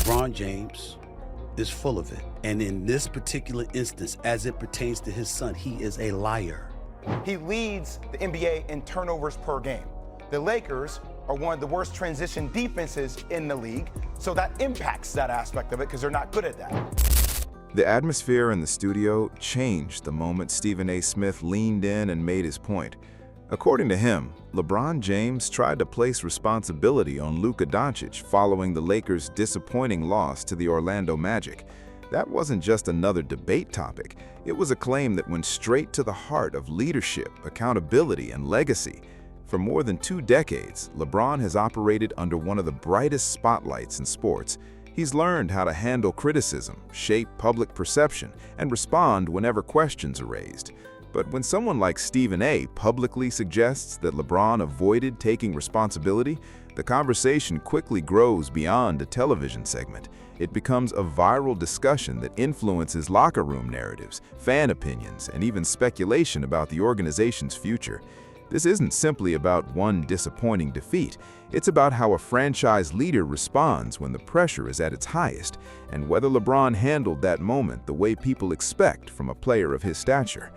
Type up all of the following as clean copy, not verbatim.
LeBron James is full of it. And in this particular instance, as it pertains to his son, he is a liar. He leads the NBA in turnovers per game. The Lakers are one of the worst transition defenses in the league, so that impacts that aspect of it because they're not good at that. The atmosphere in the studio changed the moment Stephen A. Smith leaned in and made his point. According to him, LeBron James tried to place responsibility on Luka Dončić following the Lakers' disappointing loss to the Orlando Magic. That wasn't just another debate topic. It was a claim that went straight to the heart of leadership, accountability, and legacy. For more than 2 decades, LeBron has operated under one of the brightest spotlights in sports. He's learned how to handle criticism, shape public perception, and respond whenever questions are raised. But when someone like Stephen A. publicly suggests that LeBron avoided taking responsibility, the conversation quickly grows beyond a television segment. It becomes a viral discussion that influences locker room narratives, fan opinions, and even speculation about the organization's future. This isn't simply about one disappointing defeat. It's about how a franchise leader responds when the pressure is at its highest, and whether LeBron handled that moment the way people expect from a player of his stature.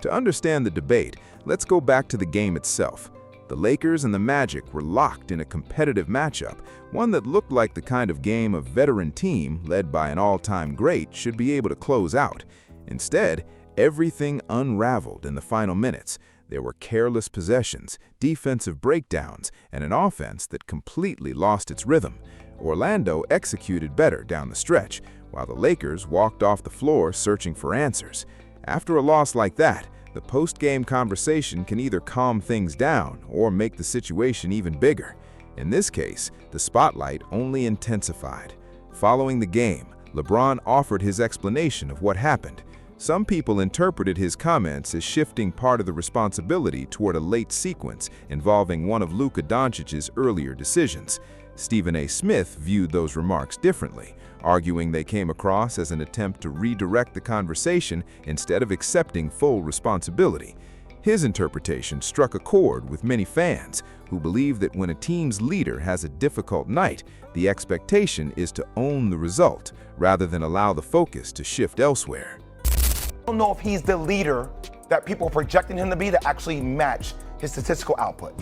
To understand the debate, let's go back to the game itself. The Lakers and the Magic were locked in a competitive matchup, one that looked like the kind of game a veteran team, led by an all-time great, should be able to close out. Instead, everything unraveled in the final minutes. There were careless possessions, defensive breakdowns, and an offense that completely lost its rhythm. Orlando executed better down the stretch, while the Lakers walked off the floor searching for answers. After a loss like that, the post-game conversation can either calm things down or make the situation even bigger. In this case, the spotlight only intensified. Following the game, LeBron offered his explanation of what happened. Some people interpreted his comments as shifting part of the responsibility toward a late sequence involving one of Luka Dončic's earlier decisions. Stephen A. Smith viewed those remarks differently, arguing they came across as an attempt to redirect the conversation instead of accepting full responsibility. His interpretation struck a chord with many fans who believe that when a team's leader has a difficult night, the expectation is to own the result rather than allow the focus to shift elsewhere. I don't know if he's the leader that people are projecting him to be that actually match his statistical output.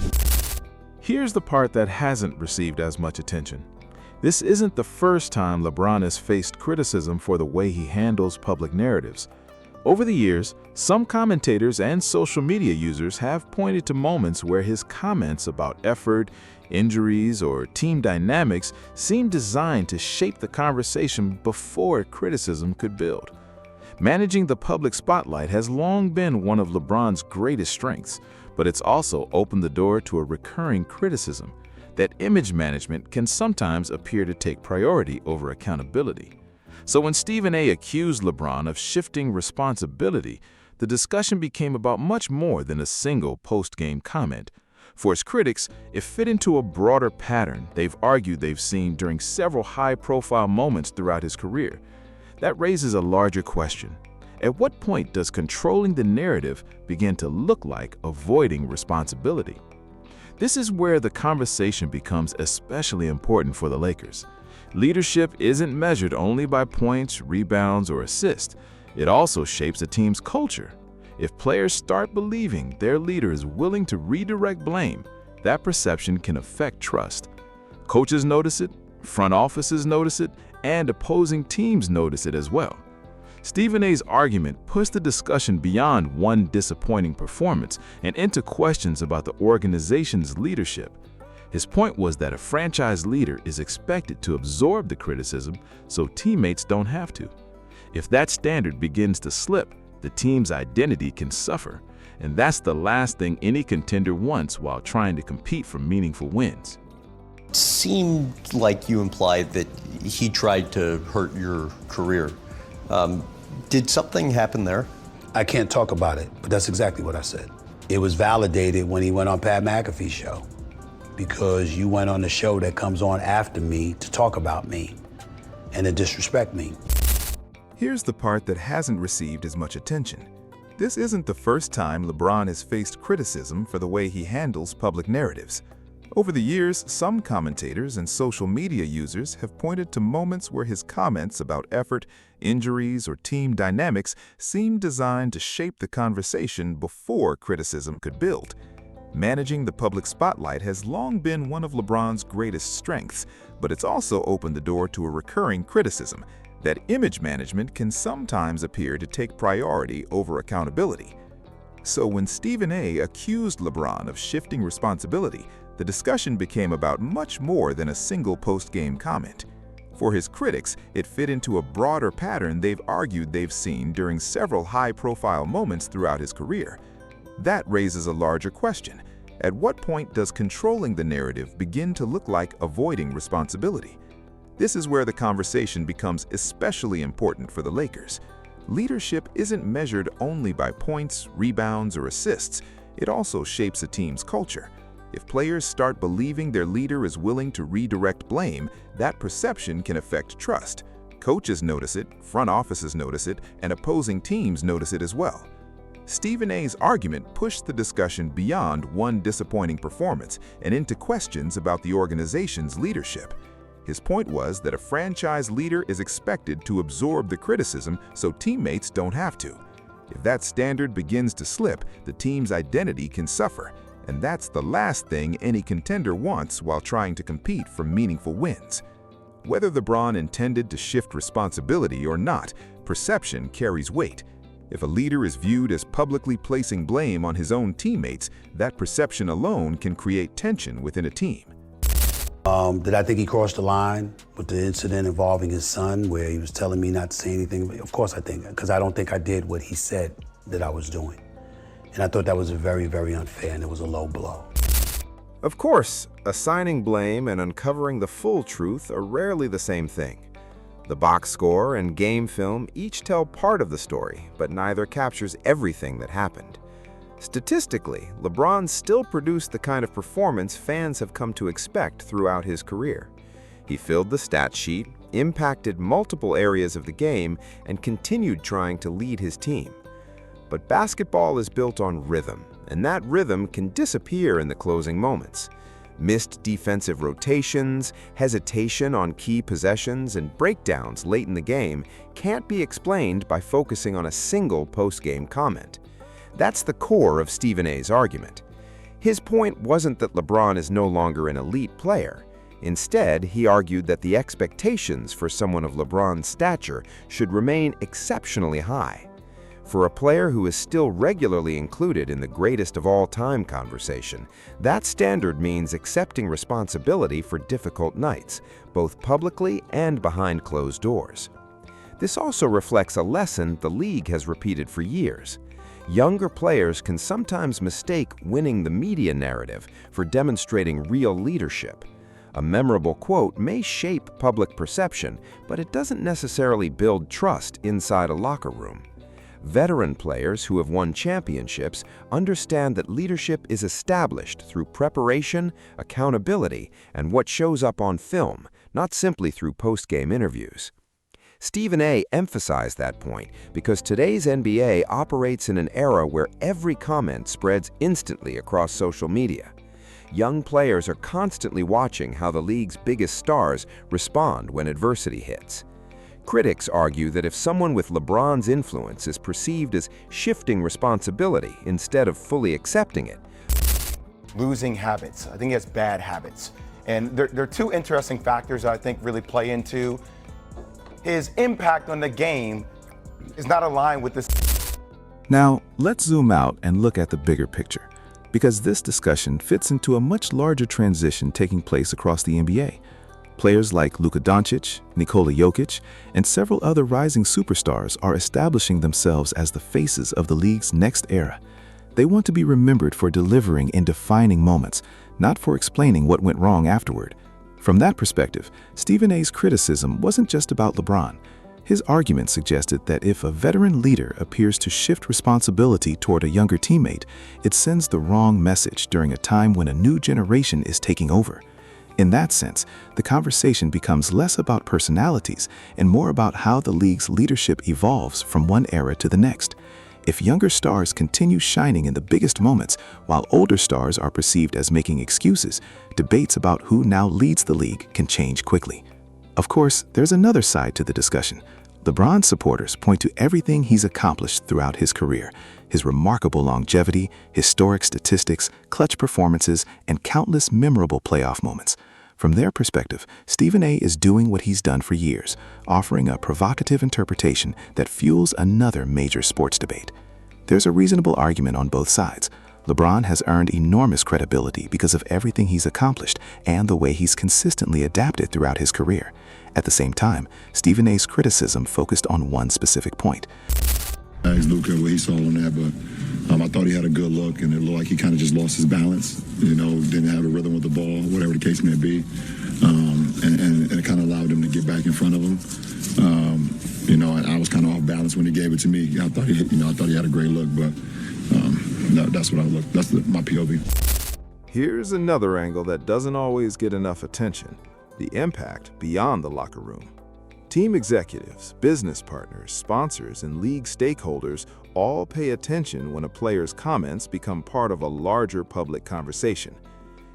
Here's the part that hasn't received as much attention. This isn't the first time LeBron has faced criticism for the way he handles public narratives. Over the years, some commentators and social media users have pointed to moments where his comments about effort, injuries, or team dynamics seemed designed to shape the conversation before criticism could build. Managing the public spotlight has long been one of LeBron's greatest strengths, but it's also opened the door to a recurring criticism that image management can sometimes appear to take priority over accountability. So when Stephen A. accused LeBron of shifting responsibility, the discussion became about much more than a single post-game comment. For his critics, it fit into a broader pattern they've argued they've seen during several high-profile moments throughout his career. That raises a larger question. At what point does controlling the narrative begin to look like avoiding responsibility? This is where the conversation becomes especially important for the Lakers. Leadership isn't measured only by points, rebounds, or assists. It also shapes a team's culture. If players start believing their leader is willing to redirect blame, that perception can affect trust. Coaches notice it, front offices notice it, and opposing teams notice it as well. Stephen A.'s argument pushed the discussion beyond one disappointing performance and into questions about the organization's leadership. His point was that a franchise leader is expected to absorb the criticism so teammates don't have to. If that standard begins to slip, the team's identity can suffer, and that's the last thing any contender wants while trying to compete for meaningful wins. It seemed like you implied that he tried to hurt your career. Did something happen there? I can't talk about it, but that's exactly what I said. It was validated when he went on Pat McAfee's show, because you went on the show that comes on after me to talk about me and to disrespect me. Here's the part that hasn't received as much attention. This isn't the first time LeBron has faced criticism for the way he handles public narratives. Over the years, some commentators and social media users have pointed to moments where his comments about effort, injuries, or team dynamics seemed designed to shape the conversation before criticism could build. Managing the public spotlight has long been one of LeBron's greatest strengths, but it's also opened the door to a recurring criticism that image management can sometimes appear to take priority over accountability. So when Stephen A. accused LeBron of shifting responsibility, the discussion became about much more than a single post-game comment. For his critics, it fit into a broader pattern they've argued they've seen during several high-profile moments throughout his career. That raises a larger question. At what point does controlling the narrative begin to look like avoiding responsibility? This is where the conversation becomes especially important for the Lakers. Leadership isn't measured only by points, rebounds, or assists. It also shapes a team's culture. If players start believing their leader is willing to redirect blame, that perception can affect trust. Coaches notice it, front offices notice it, and opposing teams notice it as well. Stephen A.'s argument pushed the discussion beyond one disappointing performance and into questions about the organization's leadership. His point was that a franchise leader is expected to absorb the criticism so teammates don't have to. If that standard begins to slip, the team's identity can suffer, and that's the last thing any contender wants while trying to compete for meaningful wins. Whether LeBron intended to shift responsibility or not, perception carries weight. If a leader is viewed as publicly placing blame on his own teammates, that perception alone can create tension within a team. Did I think he crossed the line with the incident involving his son where he was telling me not to say anything? Of course I think, because I don't think I did what he said that I was doing. And I thought that was very, very unfair, and it was a low blow. Of course, assigning blame and uncovering the full truth are rarely the same thing. The box score and game film each tell part of the story, but neither captures everything that happened. Statistically, LeBron still produced the kind of performance fans have come to expect throughout his career. He filled the stat sheet, impacted multiple areas of the game, and continued trying to lead his team. But basketball is built on rhythm, and that rhythm can disappear in the closing moments. Missed defensive rotations, hesitation on key possessions, and breakdowns late in the game can't be explained by focusing on a single post-game comment. That's the core of Stephen A.'s argument. His point wasn't that LeBron is no longer an elite player. Instead, he argued that the expectations for someone of LeBron's stature should remain exceptionally high. For a player who is still regularly included in the greatest of all time conversation, that standard means accepting responsibility for difficult nights, both publicly and behind closed doors. This also reflects a lesson the league has repeated for years. Younger players can sometimes mistake winning the media narrative for demonstrating real leadership. A memorable quote may shape public perception, but it doesn't necessarily build trust inside a locker room. Veteran players who have won championships understand that leadership is established through preparation, accountability, and what shows up on film, not simply through post-game interviews. Stephen A. emphasized that point because today's NBA operates in an era where every comment spreads instantly across social media. Young players are constantly watching how the league's biggest stars respond when adversity hits. Critics argue that if someone with LeBron's influence is perceived as shifting responsibility instead of fully accepting it, losing habits. I think he has bad habits. And there are two interesting factors that I think really play into his impact on the game is not aligned with this. Now, let's zoom out and look at the bigger picture, because this discussion fits into a much larger transition taking place across the NBA. Players like Luka Dončić, Nikola Jokic, and several other rising superstars are establishing themselves as the faces of the league's next era. They want to be remembered for delivering in defining moments, not for explaining what went wrong afterward. From that perspective, Stephen A.'s criticism wasn't just about LeBron. His argument suggested that if a veteran leader appears to shift responsibility toward a younger teammate, it sends the wrong message during a time when a new generation is taking over. In that sense, the conversation becomes less about personalities and more about how the league's leadership evolves from one era to the next. If younger stars continue shining in the biggest moments, while older stars are perceived as making excuses, debates about who now leads the league can change quickly. Of course, there's another side to the discussion. LeBron supporters point to everything he's accomplished throughout his career: his remarkable longevity, historic statistics, clutch performances, and countless memorable playoff moments. From their perspective, Stephen A. is doing what he's done for years, offering a provocative interpretation that fuels another major sports debate. There's a reasonable argument on both sides. LeBron has earned enormous credibility because of everything he's accomplished and the way he's consistently adapted throughout his career. At the same time, Stephen A.'s criticism focused on one specific point. I asked Luka what he saw on that, but I thought he had a good look, and it looked like he kind of just lost his balance, didn't have a rhythm with the ball, whatever the case may be, and it kind of allowed him to get back in front of him. And I was kind of off balance when he gave it to me. I thought he had a great look, but that's what I looked. That's my POV. Here's another angle that doesn't always get enough attention: the impact beyond the locker room. Team executives, business partners, sponsors, and league stakeholders all pay attention when a player's comments become part of a larger public conversation.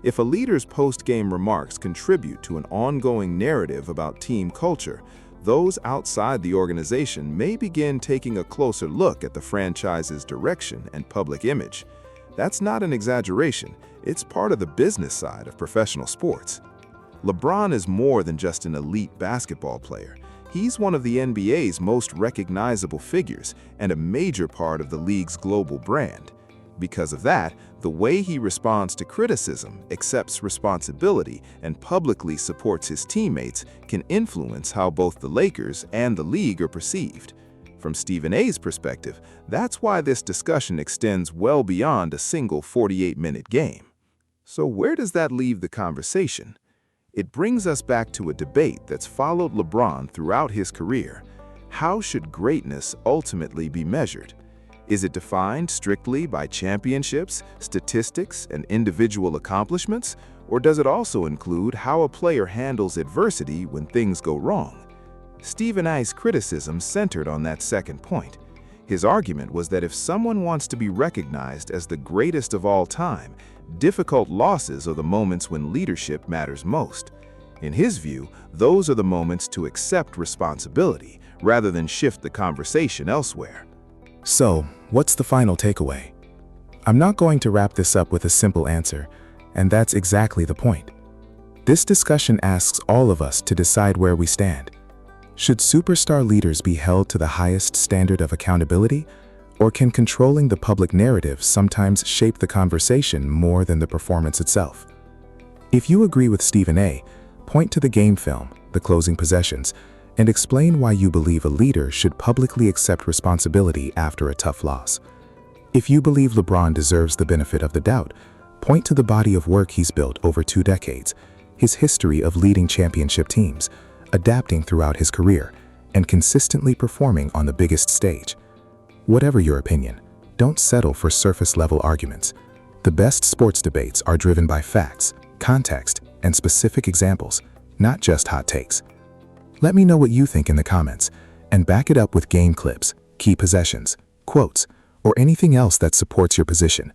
If a leader's post-game remarks contribute to an ongoing narrative about team culture, those outside the organization may begin taking a closer look at the franchise's direction and public image. That's not an exaggeration. It's part of the business side of professional sports. LeBron is more than just an elite basketball player. He's one of the NBA's most recognizable figures and a major part of the league's global brand. Because of that, the way he responds to criticism, accepts responsibility, and publicly supports his teammates can influence how both the Lakers and the league are perceived. From Stephen A.'s perspective, that's why this discussion extends well beyond a single 48-minute game. So where does that leave the conversation? It brings us back to a debate that's followed LeBron throughout his career. How should greatness ultimately be measured? Is it defined strictly by championships, statistics, and individual accomplishments? Or does it also include how a player handles adversity when things go wrong? Stephen A.'s criticism centered on that second point. His argument was that if someone wants to be recognized as the greatest of all time, difficult losses are the moments when leadership matters most. In his view, those are the moments to accept responsibility rather than shift the conversation elsewhere. So, what's the final takeaway? I'm not going to wrap this up with a simple answer, and that's exactly the point. This discussion asks all of us to decide where we stand. Should superstar leaders be held to the highest standard of accountability? Or can controlling the public narrative sometimes shape the conversation more than the performance itself? If you agree with Stephen A., point to the game film, the closing possessions, and explain why you believe a leader should publicly accept responsibility after a tough loss. If you believe LeBron deserves the benefit of the doubt, point to the body of work he's built over 2 decades, his history of leading championship teams, adapting throughout his career, and consistently performing on the biggest stage. Whatever your opinion, don't settle for surface-level arguments. The best sports debates are driven by facts, context, and specific examples, not just hot takes. Let me know what you think in the comments, and back it up with game clips, key possessions, quotes, or anything else that supports your position.